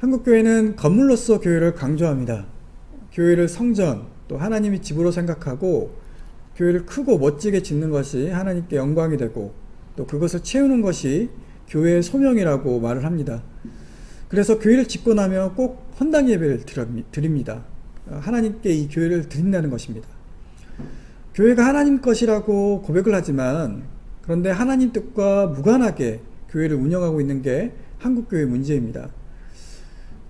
한국교회는 건물로서 교회를 강조합니다. 교회를 성전, 또 하나님이 집으로 생각하고 교회를 크고 멋지게 짓는 것이 하나님께 영광이 되고 또 그것을 채우는 것이 교회의 소명이라고 말을 합니다. 그래서 교회를 짓고 나면 꼭 헌당 예배를 드립니다. 하나님께 이 교회를 드린다는 것입니다. 교회가 하나님 것이라고 고백을 하지만 그런데 하나님 뜻과 무관하게 교회를 운영하고 있는 게 한국교회의 문제입니다.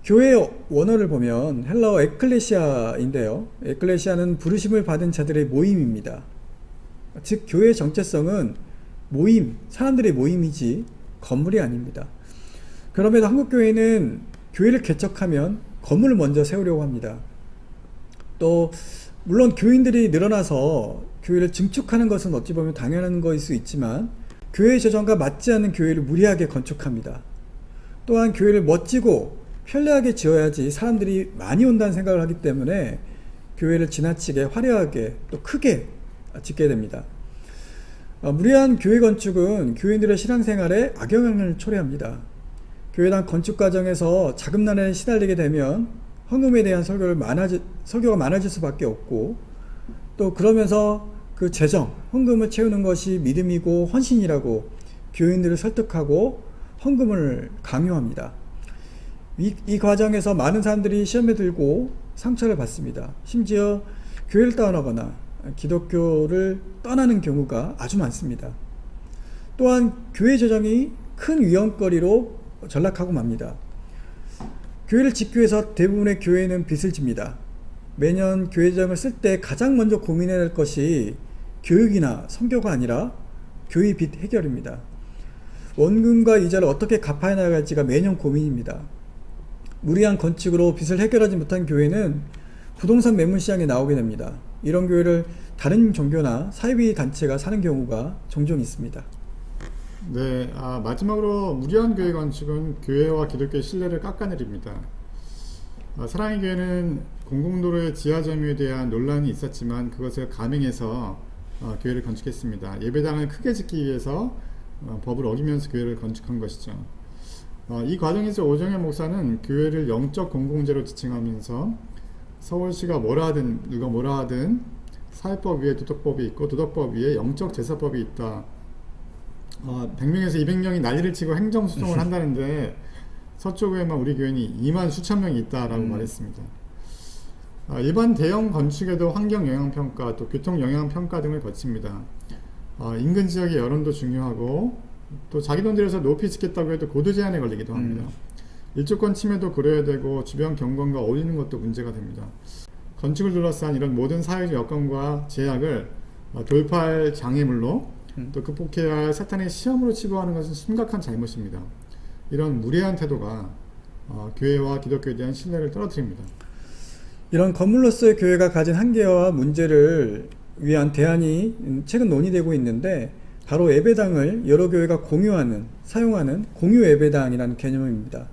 교회의 원어를 보면 헬라어 에클레시아인데요. 에클레시아는 부르심을 받은 자들의 모임입니다. 즉 교회의 정체성은 모임, 사람들의 모임이지 건물이 아닙니다. 그럼에도 한국교회는 교회를 개척하면 건물을 먼저 세우려고 합니다. 또 물론 교인들이 늘어나서 교회를 증축하는 것은 어찌 보면 당연한 것일 수 있지만 교회의 재정과 맞지 않는 교회를 무리하게 건축합니다. 또한 교회를 멋지고 편리하게 지어야지 사람들이 많이 온다는 생각을 하기 때문에 교회를 지나치게 화려하게 또 크게 짓게 됩니다. 무리한 교회 건축은 교인들의 신앙생활에 악영향을 초래합니다. 교회당 건축 과정에서 자금난에 시달리게 되면 헌금에 대한 설교가 많아질 수밖에 없고 또 그러면서 그 재정, 헌금을 채우는 것이 믿음이고 헌신이라고 교인들을 설득하고 헌금을 강요합니다. 이 과정에서 많은 사람들이 시험에 들고 상처를 받습니다. 심지어 교회를 떠나거나 기독교를 떠나는 경우가 아주 많습니다. 또한 교회 재정이 큰 위험거리로 전락하고 맙니다. 교회를 짓기 위해서 대부분의 교회는 빚을 집니다. 매년 교회 재정을 쓸 때 가장 먼저 고민해야 할 것이 교육이나 선교가 아니라 교회 빚 해결입니다. 원금과 이자를 어떻게 갚아야 나갈지가 매년 고민입니다. 무리한 건축으로 빚을 해결하지 못한 교회는 부동산 매물 시장에 나오게 됩니다. 이런 교회를 다른 종교나 사회비 단체가 사는 경우가 종종 있습니다. 네, 마지막으로 무리한 교회 건축은 교회와 기독교의 신뢰를 깎아내립니다. 사랑의 교회는 공공도로의 지하점유에 대한 논란이 있었지만 그것을 감행해서 교회를 건축했습니다. 예배당을 크게 짓기 위해서 법을 어기면서 교회를 건축한 것이죠. 이 과정에서 오정현 목사는 교회를 영적 공공재로 지칭하면서 서울시가 뭐라 하든 누가 뭐라 하든 사회법 위에 도덕법이 있고 도덕법 위에 영적 제사법이 있다. 100명에서 200명이 난리를 치고 행정소송을 한다는데 서초구에만 우리 교인이 2만 수천 명이 있다라고 말했습니다. 일반 대형 건축에도 환경영향평가 또 교통영향평가 등을 거칩니다. 인근 지역의 여론도 중요하고 또 자기 돈 들여서 높이 짓겠다고 해도 고도 제한에 걸리기도 합니다. 일조권 침해도 고려해야 되고 주변 경관과 어울리는 것도 문제가 됩니다. 건축을 둘러싼 이런 모든 사회적 여건과 제약을 돌파할 장애물로 또 극복해야 할 사탄의 시험으로 치부하는 것은 심각한 잘못입니다. 이런 무례한 태도가 교회와 기독교에 대한 신뢰를 떨어뜨립니다. 이런 건물로서의 교회가 가진 한계와 문제를 위한 대안이 최근 논의되고 있는데 바로 예배당을 여러 교회가 사용하는 공유 예배당이라는 개념입니다.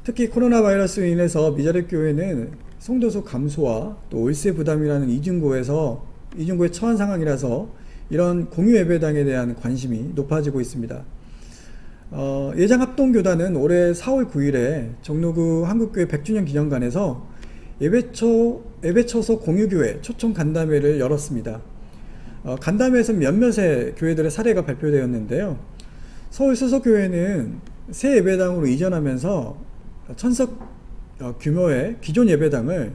특히 코로나 바이러스로 인해서 미자립 교회는 성도수 감소와 또 월세 부담이라는 이중고에 처한 상황이라서 이런 공유 예배당에 대한 관심이 높아지고 있습니다. 예장합동교단은 올해 4월 9일에 종로구 한국교회 100주년 기념관에서 예배처소 공유교회 초청 간담회를 열었습니다. 간담회에서 몇몇의 교회들의 사례가 발표되었는데요. 서울 소속교회는 새 예배당으로 이전하면서 천석 규모의 기존 예배당을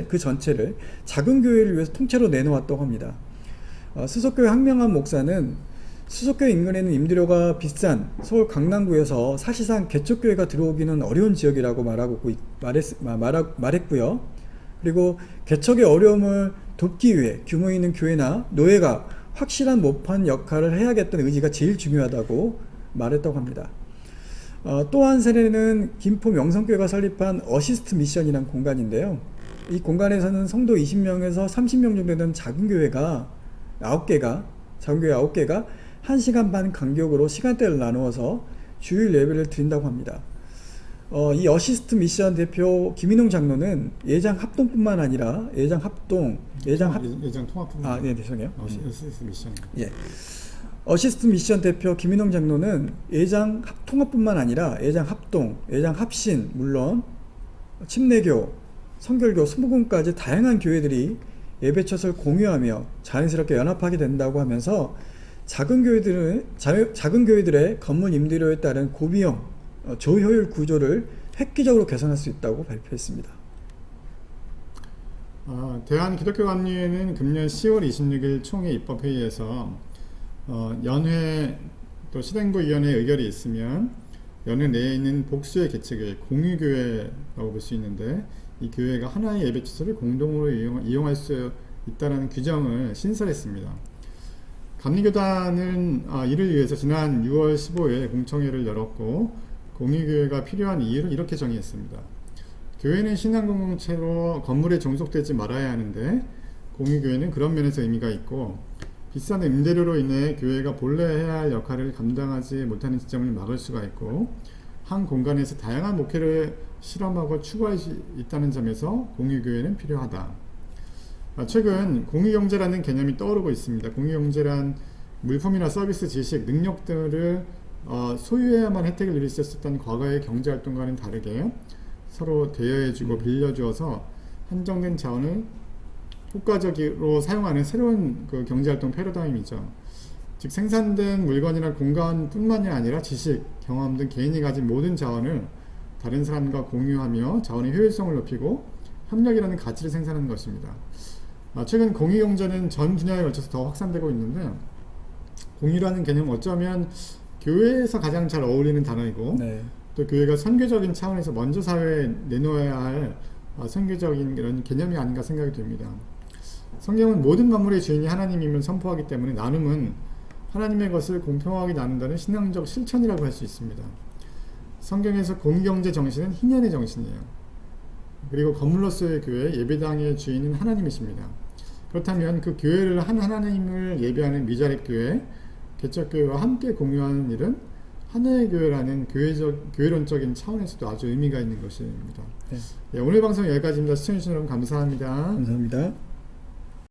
그 전체를 작은 교회를 위해서 통째로 내놓았다고 합니다. 수석교회 황명한 목사는 수석교회 인근에는 임대료가 비싼 서울 강남구에서 사실상 개척교회가 들어오기는 어려운 지역이라고 말했고요. 그리고 개척의 어려움을 돕기 위해 규모 있는 교회나 노예가 확실한 모판 역할을 해야겠다는 의지가 제일 중요하다고 말했다고 합니다. 또 한 사례는 김포 명성교회가 설립한 어시스트 미션이라는 공간인데요. 이 공간에서는 성도 20명에서 30명 정도 되는 작은 교회 9개가 1시간 반 간격으로 시간대를 나누어서 주일 예배를 드린다고 합니다. 이 어시스트 미션 대표 김인홍 장로는 예장 합동뿐만 아니라 예장 통합뿐만 네, 죄송해요. 어시스트 미션. 예. 어시스트 미션 대표 김인홍 장로는 예장 통합뿐만 아니라 예장 합동, 예장 합신, 물론 침례교, 성결교, 수목원까지 다양한 교회들이 예배처를 공유하며 자연스럽게 연합하게 된다고 하면서 작은 교회들의 건물 임대료에 따른 고비용, 조효율 구조를 획기적으로 개선할 수 있다고 발표했습니다. 대한기독교감리회는 금년 10월 26일 총회 입법회의에서 연회 또 실행부위원회 의결이 있으면 연회 내에 있는 복수의 개척의 공유교회라고 볼 수 있는데, 이 교회가 하나의 예배처를 공동으로 이용할 수 있다는 규정을 신설했습니다. 감리교단은 이를 위해서 지난 6월 15일 공청회를 열었고, 공유교회가 필요한 이유를 이렇게 정의했습니다. 교회는 신앙공동체로 건물에 종속되지 말아야 하는데, 공유교회는 그런 면에서 의미가 있고, 비싼 임대료로 인해 교회가 본래 해야 할 역할을 감당하지 못하는 지점을 막을 수가 있고, 한 공간에서 다양한 목회를 실험하고 추구할 수 있다는 점에서 공유교회는 필요하다. 최근 공유경제라는 개념이 떠오르고 있습니다. 공유경제란 물품이나 서비스, 지식, 능력 등을 소유해야만 혜택을 누릴 수 있었던 과거의 경제활동과는 다르게 서로 대여해주고 빌려주어서 한정된 자원을 효과적으로 사용하는 새로운 그 경제활동 패러다임이죠. 즉 생산된 물건이나 공간뿐만이 아니라 지식, 경험 등 개인이 가진 모든 자원을 다른 사람과 공유하며 자원의 효율성을 높이고 협력이라는 가치를 생산하는 것입니다. 최근 공유경제는 전 분야에 걸쳐서 더 확산되고 있는데, 공유라는 개념은 어쩌면 교회에서 가장 잘 어울리는 단어이고, 네. 또 교회가 선교적인 차원에서 먼저 사회에 내놓아야 할 선교적인 이런 개념이 아닌가 생각이 됩니다. 성경은 모든 만물의 주인이 하나님임을 선포하기 때문에 나눔은 하나님의 것을 공평하게 나눈다는 신앙적 실천이라고 할 수 있습니다. 성경에서 공유경제 정신은 희년의 정신이에요. 그리고 건물로서의 교회, 예배당의 주인은 하나님이십니다. 그렇다면 그 교회를 한 하나님을 예배하는 미자립교회, 개척교회와 함께 공유하는 일은 하나의 교회라는 교회론적인 차원에서도 아주 의미가 있는 것입니다. 네. 오늘 방송 여기까지입니다. 시청해주신 여러분 감사합니다. 감사합니다.